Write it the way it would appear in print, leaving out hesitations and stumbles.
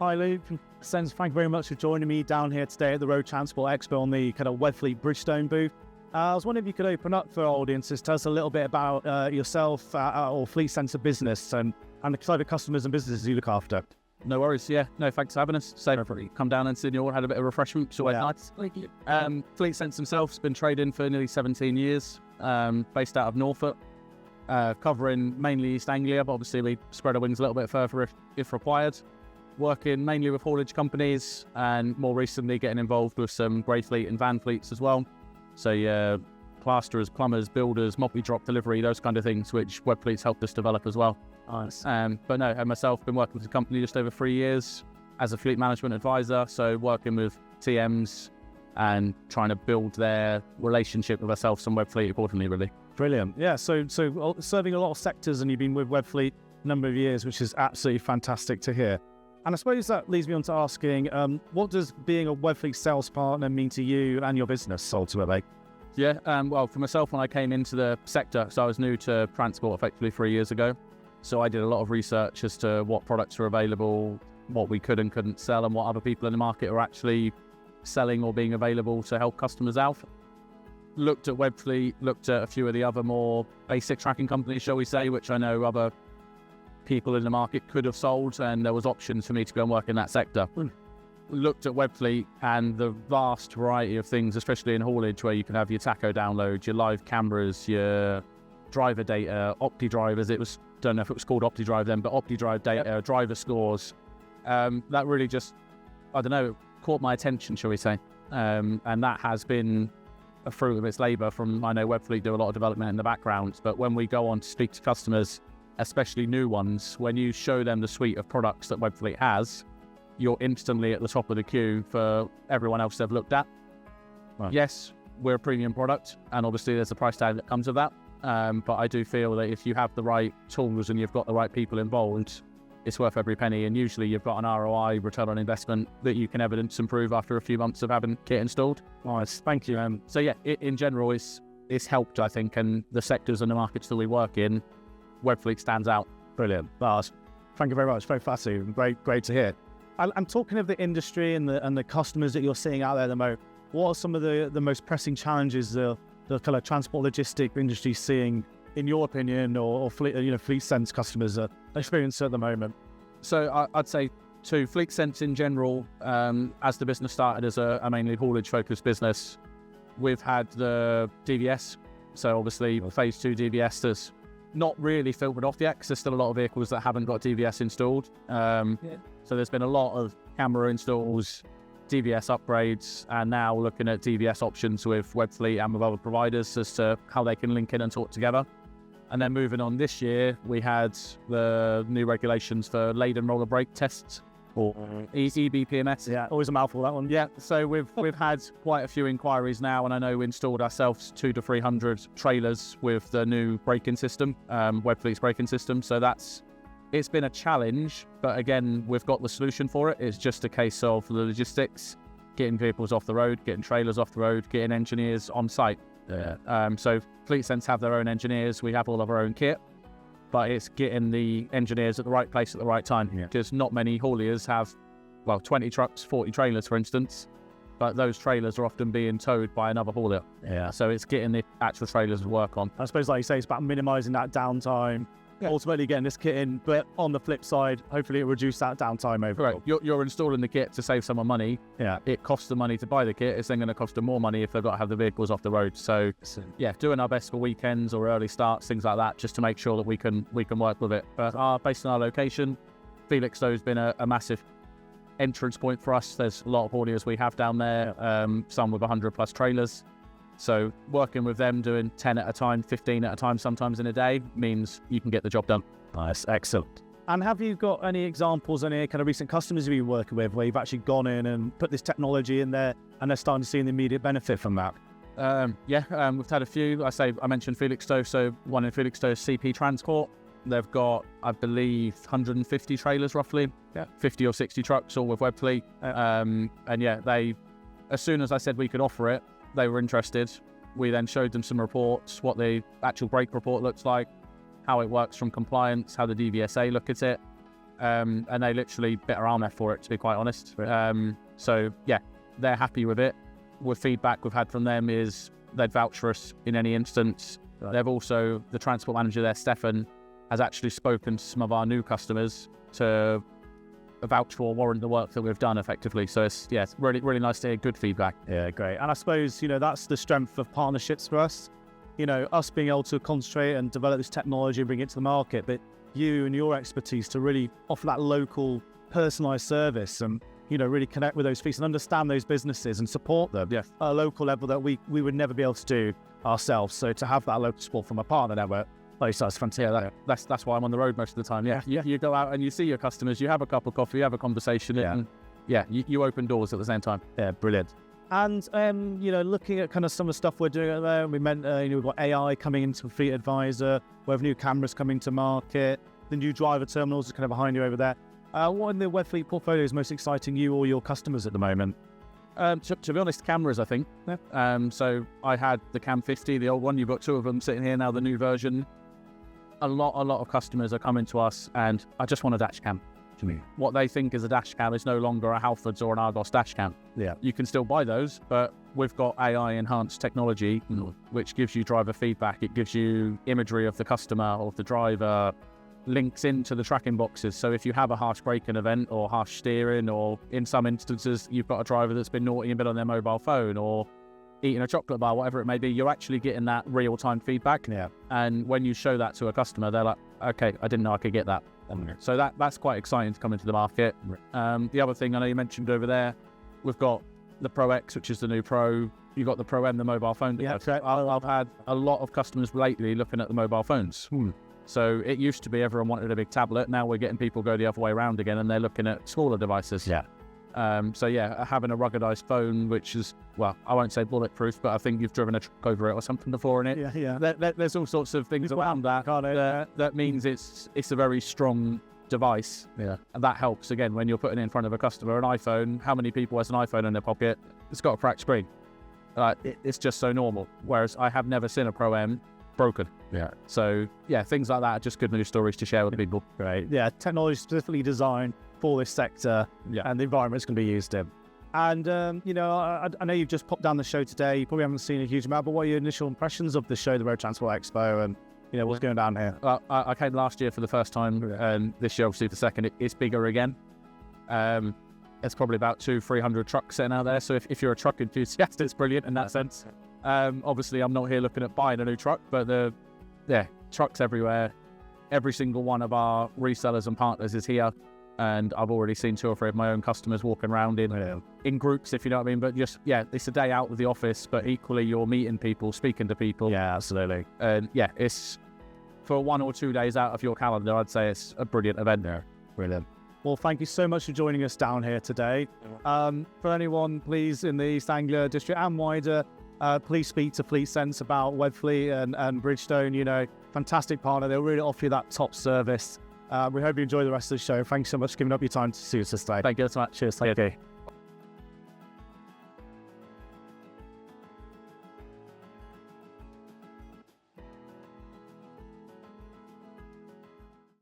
Hi Luke, thank you very much for joining me down here today at the Road Transport Expo on the kind of Webfleet Bridgestone booth. I was wondering if you could open up for our audiences, tell us a little bit about yourself or FLEETSense business and the type of customers and businesses you look after. No worries, yeah. No, thanks for having us. So come down and see you all, had a bit of refreshment, which is always nice. Thank you. FLEETSense themselves been trading for nearly 17 years, based out of Norfolk, covering mainly East Anglia, but obviously we spread our wings a little bit further if required. Working mainly with haulage companies and more recently getting involved with some grey fleet and van fleets as well. So plasterers, plumbers, builders, multi-drop delivery, those kind of things, which Webfleet's helped us develop as well. Nice. But no, I myself been working with the company just over 3 years as a fleet management advisor, so working with TMs and trying to build their relationship with ourselves and Webfleet accordingly, really. Brilliant. Yeah, so serving a lot of sectors, and you've been with Webfleet a number of years, which is absolutely fantastic to hear. And I suppose that leads me on to asking, what does being a Webfleet sales partner mean to you and your business ultimately? Yeah, well, for myself, when I came into the sector, so I was new to transport effectively 3 years ago. So I did a lot of research as to what products are available, what we could and couldn't sell, and what other people in the market are actually selling or being available to help customers out. Looked at Webfleet, looked at a few of the other more basic tracking companies, shall we say, which I know other people in the market could have sold, and there was options for me to go and work in that sector. Looked at Webfleet and the vast variety of things, especially in haulage, where you can have your tacho downloads, your live cameras, your driver data, OptiDrive, as it was, don't know if it was called OptiDrive then, but OptiDrive data, driver scores. That really just, I don't know, caught my attention, shall we say. And that has been a fruit of its labour from, I know Webfleet do a lot of development in the background, but when we go on to speak to customers, especially new ones, when you show them the suite of products that Webfleet has, you're instantly at the top of the queue for everyone else they've looked at. Right. Yes, we're a premium product, and obviously there's a price tag that comes with that. But I do feel that if you have the right tools and you've got the right people involved, it's worth every penny. And usually you've got an ROI, return on investment, that you can evidence and prove after a few months of having kit installed. Nice, thank you. So yeah, in general, it's helped, I think, and the sectors and the markets that we work in, Webfleet stands out. Brilliant. Lars, thank you very much. Very fascinating. Great to hear. I'm talking of the industry and the customers that you're seeing out there at the moment. What are some of the most pressing challenges the kind of transport logistic industry seeing, in your opinion, or FLEETSense customers are experiencing at the moment? So I'd say two. FLEETSense in general, as the business started as a mainly haulage-focused business, we've had the DVS. So obviously phase 2 DVS that's not really filtered off yet, because there's still a lot of vehicles that haven't got DVS installed. So there's been a lot of camera installs, DVS upgrades, and now looking at DVS options with Webfleet and with other providers as to how they can link in and talk together. And then moving on this year, we had the new regulations for laden roller brake tests, or EBPMS. Yeah, always a mouthful, that one. Yeah, so we've had quite a few inquiries now, and I know we installed ourselves 200 to 300 trailers with the new braking system, Webfleet's braking system. So it's been a challenge, but again, we've got the solution for it. It's just a case of the logistics, getting vehicles off the road, getting trailers off the road, getting engineers on site. Yeah. So FLEETSense have their own engineers, we have all of our own kit, but it's getting the engineers at the right place at the right time. Because not many hauliers have, 20 trucks, 40 trailers, for instance, but those trailers are often being towed by another haulier. Yeah. So it's getting the actual trailers to work on. I suppose, like you say, it's about minimising that downtime. Yeah. Ultimately getting this kit in, but on the flip side, hopefully it reduces that downtime overall. Correct. You're installing the kit to save someone money. Yeah. It costs them money to buy the kit. It's then going to cost them more money if they've got to have the vehicles off the road. So yeah, doing our best for weekends or early starts, things like that, just to make sure that we can work with it. But based on our location, Felixstowe has been a massive entrance point for us. There's a lot of hauliers we have down there, some with 100 plus trailers. So working with them, doing 10 at a time, 15 at a time, sometimes in a day, means you can get the job done. Nice, excellent. And have you got any examples, any kind of recent customers you've been working with where you've actually gone in and put this technology in there and they're starting to see the immediate benefit from that? We've had a few. I mentioned Felixstowe, so one in Felixstowe is CP Transport. They've got, I believe, 150 trailers roughly, 50 or 60 trucks, all with Webfleet. And yeah, they, as soon as I said we could offer it, they were interested. We then showed them some reports, what the actual brake report looks like, how it works from compliance, how the DVSA look at it. and they literally bit our arm off for it, to be quite honest. So yeah, they're happy with it. With feedback we've had from them is they'd vouch for us in any instance. They've also, the transport manager there, Stefan, has actually spoken to some of our new customers to vouch for, warrant the work that we've done effectively. So it's really, really nice to hear good feedback. Yeah, great. And I suppose, that's the strength of partnerships for us. Us being able to concentrate and develop this technology and bring it to the market, but you and your expertise to really offer that local personalised service and, really connect with those fleets and understand those businesses and support them at a local level that we would never be able to do ourselves. So to have that local support from a partner network, that's fantastic. That's why I'm on the road most of the time. You go out and you see your customers, you have a cup of coffee, you have a conversation, and you open doors at the same time. Yeah, brilliant. And looking at kind of some of the stuff we're doing at there, we meant we've got AI coming into Fleet Advisor, we have new cameras coming to market, the new driver terminals are kind of behind you over there. What in the Webfleet portfolio is most exciting you or your customers at the moment? To be honest, cameras, I think. So I had the Cam 50, the old one. You've got two of them sitting here now, the new version. A lot of customers are coming to us and I just want a dash cam. To me, what they think is a dash cam is no longer a Halfords or an Argos dash cam. Yeah, you can still buy those, but we've got AI enhanced technology, which gives you driver feedback. It gives you imagery of the customer or the driver, links into the tracking boxes. So if you have a harsh braking event or harsh steering, or in some instances you've got a driver that's been naughty and been on their mobile phone or eating a chocolate bar, whatever it may be, you're actually getting that real-time feedback. Yeah. And when you show that to a customer, they're like, okay, I didn't know I could get that. So that's quite exciting to come into the market. The other thing I know you mentioned over there, we've got the Pro X, which is the new Pro. You've got the Pro M, the mobile phone. Yeah, I've had a lot of customers lately looking at the mobile phones. So it used to be everyone wanted a big tablet. Now we're getting people go the other way around again and they're looking at smaller devices. Yeah. So yeah, having a ruggedized phone, which is, well, I won't say bulletproof, but I think you've driven a truck over it or something before in it. Yeah. There's all sorts of things around that. That means it's a very strong device. Yeah. And that helps, again, when you're putting it in front of a customer. An iPhone, how many people has an iPhone in their pocket? It's got a cracked screen. It's just so normal. Whereas I have never seen a Pro M broken. Yeah. So yeah, things like that are just good news stories to share with people. Great. Yeah, technology specifically designed for this sector and the environment it's going to be used in. And I know you've just popped down the show today. You probably haven't seen a huge amount, but what are your initial impressions of the show, the Road Transport Expo, and what's going down here? I came last year for the first time, and this year obviously the second. It's bigger again. There's probably about 200-300 trucks sitting out there. So if you're a truck enthusiast, it's brilliant in that sense. Obviously, I'm not here looking at buying a new truck, but trucks everywhere. Every single one of our resellers and partners is here, and I've already seen 2 or 3 of my own customers walking around in groups, if you know what I mean. But just it's a day out of the office, but equally you're meeting people, speaking to people. Yeah, absolutely. And it's for 1 or 2 days out of your calendar. I'd say it's a brilliant event there. Brilliant. Well, thank you so much for joining us down here today. For anyone, please, in the East Anglia district and wider, please speak to FLEETSense about Webfleet and Bridgestone. Fantastic partner. They'll really offer you that top service. We hope you enjoy the rest of the show. Thanks so much for giving up your time to see us today. Thank you so much. Cheers. Thank you.